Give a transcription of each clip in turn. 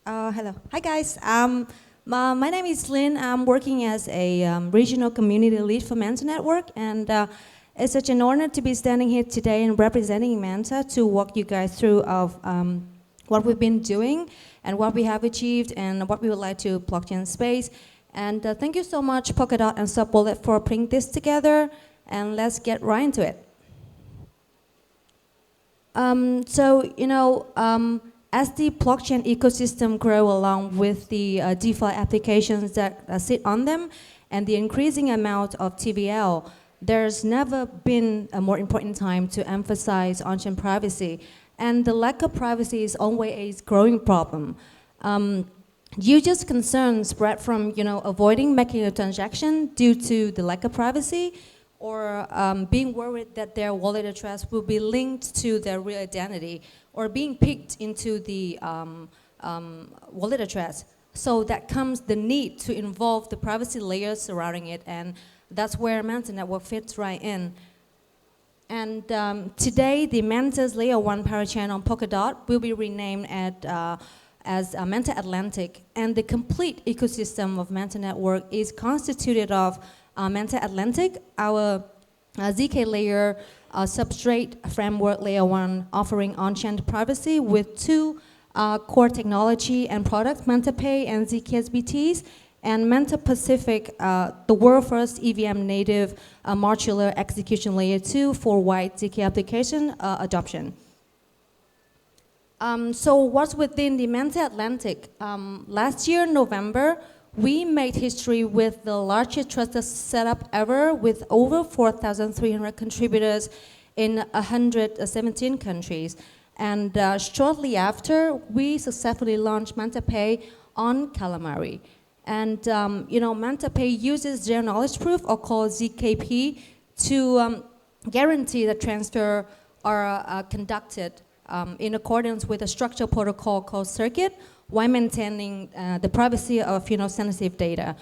Hello. Hi, guys. My name is Lynn. I'm working as a regional community lead for Manta Network, and it's such an honor to be standing here today and representing Manta to walk you guys through of what we've been doing and what we have achieved and what we would like to blockchain space. And thank you so much, Polkadot and SubWallet, for putting this together. And let's get right into it. As the blockchain ecosystem grow along with the DeFi applications that sit on them and the increasing amount of TVL, there's never been a more important time to emphasize on-chain privacy. And the lack of privacy is always a growing problem. Users' concerns spread from avoiding making a transaction due to the lack of privacy, or being worried that their wallet address will be linked to their real identity, or being picked into the wallet address. So that comes the need to involve the privacy layers surrounding it, and that's where Manta Network fits right in. And today, the Manta's Layer 1 parachain on Polkadot will be renamed as Manta Atlantic, and the complete ecosystem of Manta Network is constituted of Manta Atlantic, our ZK layer substrate framework layer 1 offering on-chain privacy with two core technology and products, Manta Pay and zkSBTs, and Manta Pacific, the world first EVM native modular execution layer 2 for wide ZK application adoption. So what's within the Manta Atlantic? Last year, November, we made history with the largest trusted setup ever with over 4,300 contributors in 117 countries. And shortly after, we successfully launched Manta Pay on Calamari. And Manta Pay uses zero knowledge proof, or called ZKP, to guarantee that transfer are conducted in accordance with a structured protocol called Circuit, while maintaining the privacy of sensitive data.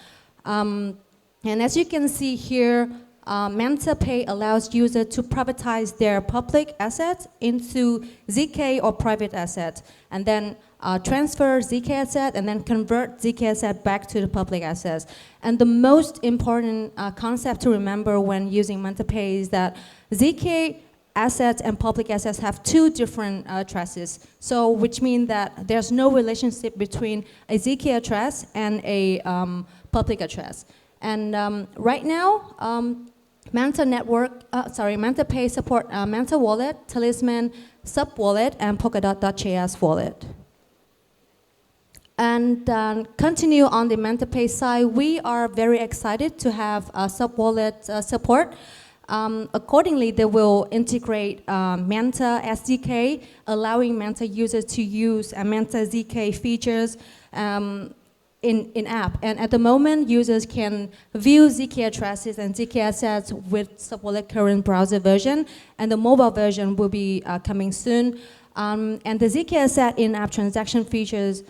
And as you can see here, Manta Pay allows users to privatize their public assets into ZK or private assets, and then transfer ZK asset, and then convert ZK asset back to the public assets. And the most important concept to remember when using Manta Pay is that ZK assets and public assets have two different addresses. So which means that there's no relationship between a ZK address and a public address. And right now, Manta Pay support Manta Wallet, Talisman, SubWallet, and Polkadot.js wallet. And continue on the Manta Pay side, we are very excited to have SubWallet support. Accordingly, they will integrate Manta SDK, allowing Manta users to use Manta ZK features in app. And at the moment, users can view ZK addresses and ZK assets with SubWallet current browser version, and the mobile version will be coming soon. And the ZK asset in-app transaction features,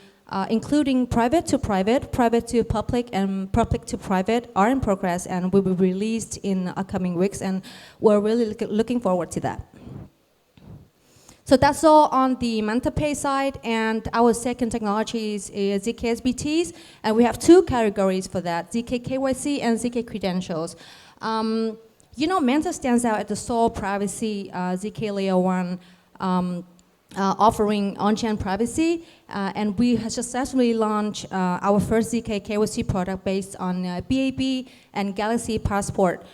including private to private, private to public, and public to private, are in progress and will be released in upcoming weeks, and we're really looking forward to that. So that's all on the Manta Pay side, and our second technology is zkSBTs, and we have two categories for that, ZK KYC and ZK credentials. Manta stands out as the sole privacy ZK layer 1 offering on-chain privacy, and we have successfully launched our first ZK KYC product based on BAB and Galaxy Passport,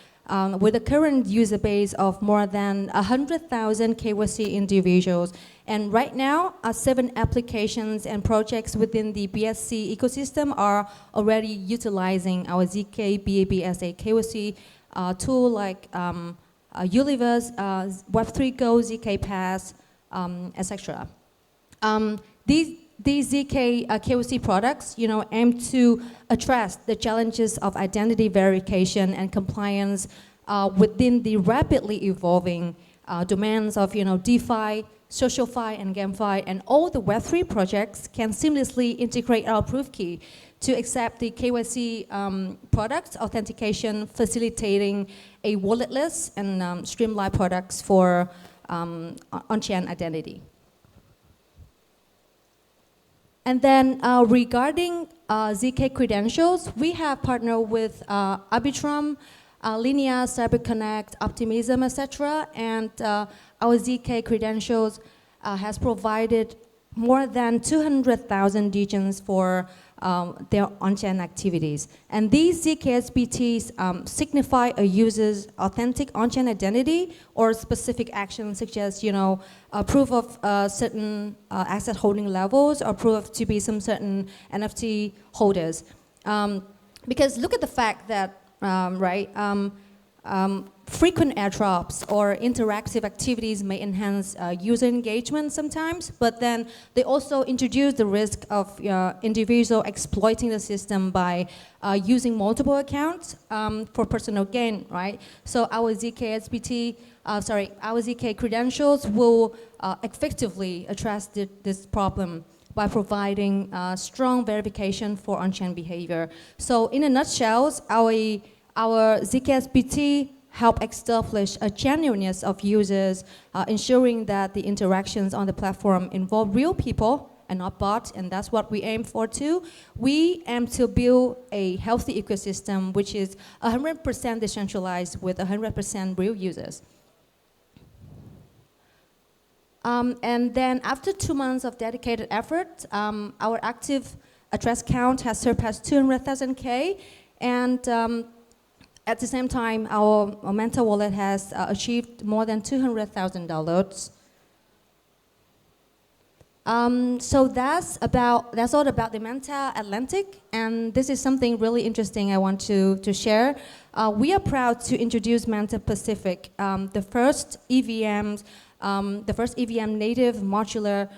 with a current user base of more than 100,000 KYC individuals. And right now, 7 applications and projects within the BSC ecosystem are already utilizing our ZK BAB as a KYC tool, like Universe, Web3 Go, ZK Pass, etc. These ZK KYC products, aim to address the challenges of identity verification and compliance within the rapidly evolving domains of, DeFi, SocialFi, and GameFi, and all the Web3 projects can seamlessly integrate our proof key to accept the KYC product authentication, facilitating a walletless and streamlined products for on-chain identity. And then regarding ZK credentials, we have partnered with Arbitrum, Linea, CyberConnect, Optimism, etc. And our ZK credentials has provided more than 200,000 regions for their on-chain activities. And these ZKSBTs signify a user's authentic on-chain identity or specific actions such as, proof of certain asset holding levels or proof to be some certain NFT holders. Because look at the fact that, frequent airdrops or interactive activities may enhance user engagement sometimes, but then they also introduce the risk of individual exploiting the system by using multiple accounts for personal gain, right? So our our ZK credentials will effectively address this problem by providing strong verification for on-chain behavior. So in a nutshell, our ZKSBT help establish a genuineness of users, ensuring that the interactions on the platform involve real people and not bots, and that's what we aim for too. We aim to build a healthy ecosystem which is 100% decentralized with 100% real users. And then after 2 months of dedicated effort, our active address count has surpassed 200,000 K, and at the same time, our Manta wallet has achieved more than 200,000 downloads. So that's all about the Manta Atlantic, and this is something really interesting I want to share. We are proud to introduce Manta Pacific, the first EVM native modular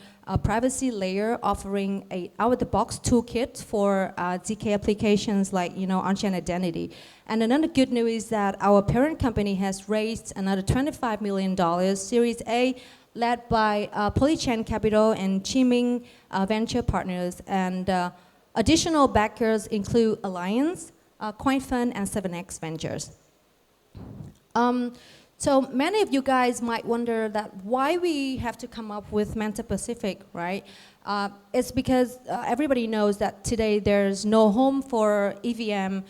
privacy layer offering a out-of-the-box toolkit for ZK applications like on-chain identity. And another good news is that our parent company has raised another $25 million Series A, led by Polychain Capital and Chiming Venture Partners. And additional backers include Alliance, CoinFund, and 7X Ventures. So many of you guys might wonder that why we have to come up with Manta Pacific, right? It's because everybody knows that today there's no home for EVM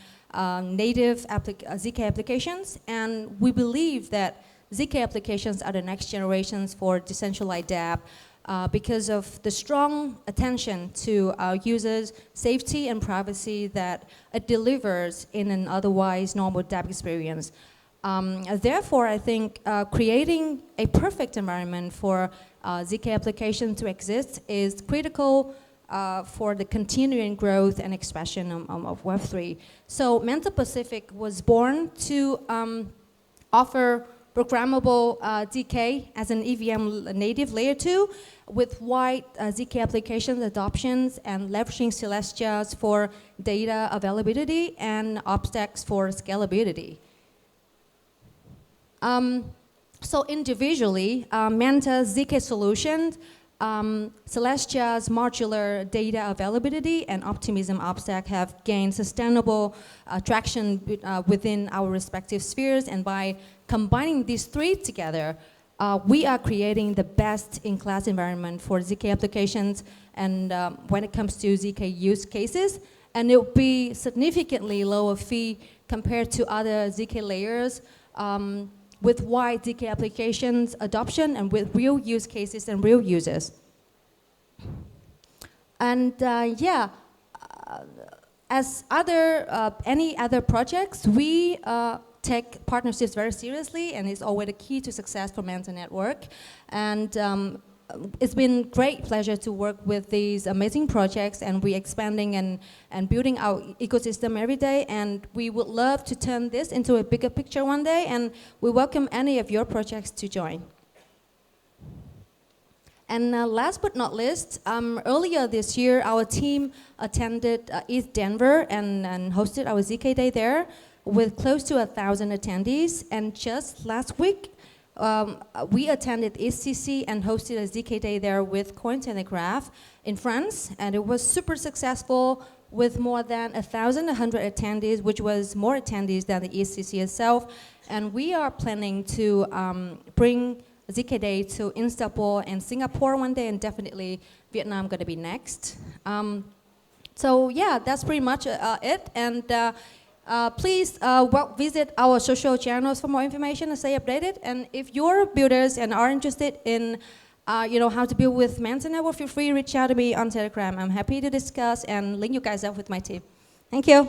native ZK applications, and we believe that ZK applications are the next generations for decentralized dApp because of the strong attention to our users' safety and privacy that it delivers in an otherwise normal dApp experience. Therefore, I think creating a perfect environment for ZK application to exist is critical for the continuing growth and expansion of Web3. So Manta Pacific was born to offer programmable ZK as an EVM native layer 2 with wide ZK applications adoptions and leveraging Celestias for data availability and OpStacks for scalability. So individually, Manta's ZK solutions, Celestia's modular data availability and Optimism OpStack have gained sustainable traction within our respective spheres, and by combining these three together, we are creating the best-in-class environment for ZK applications and when it comes to ZK use cases, and it will be significantly lower fee compared to other ZK layers with wide ZK applications adoption and with real use cases and real users. And as any other projects, we take partnerships very seriously, and it's always the key to success for Manta Network. And it's been great pleasure to work with these amazing projects, and we're expanding and building our ecosystem every day, and we would love to turn this into a bigger picture one day, and we welcome any of your projects to join. And last but not least, earlier this year, our team attended East Denver and hosted our ZK Day there with close to 1,000 attendees, and just last week, we attended ECC and hosted a ZK Day there with Cointelegraph in France, and it was super successful with more than 1,100 attendees, which was more attendees than the ECC itself. And we are planning to bring ZK Day to Istanbul and Singapore one day, and definitely Vietnam going to be next. So yeah, that's pretty much it. And please visit our social channels for more information and stay updated. And if you're builders and are interested in how to build with Manta Network, feel free to reach out to me on Telegram. I'm happy to discuss and link you guys up with my team. Thank you.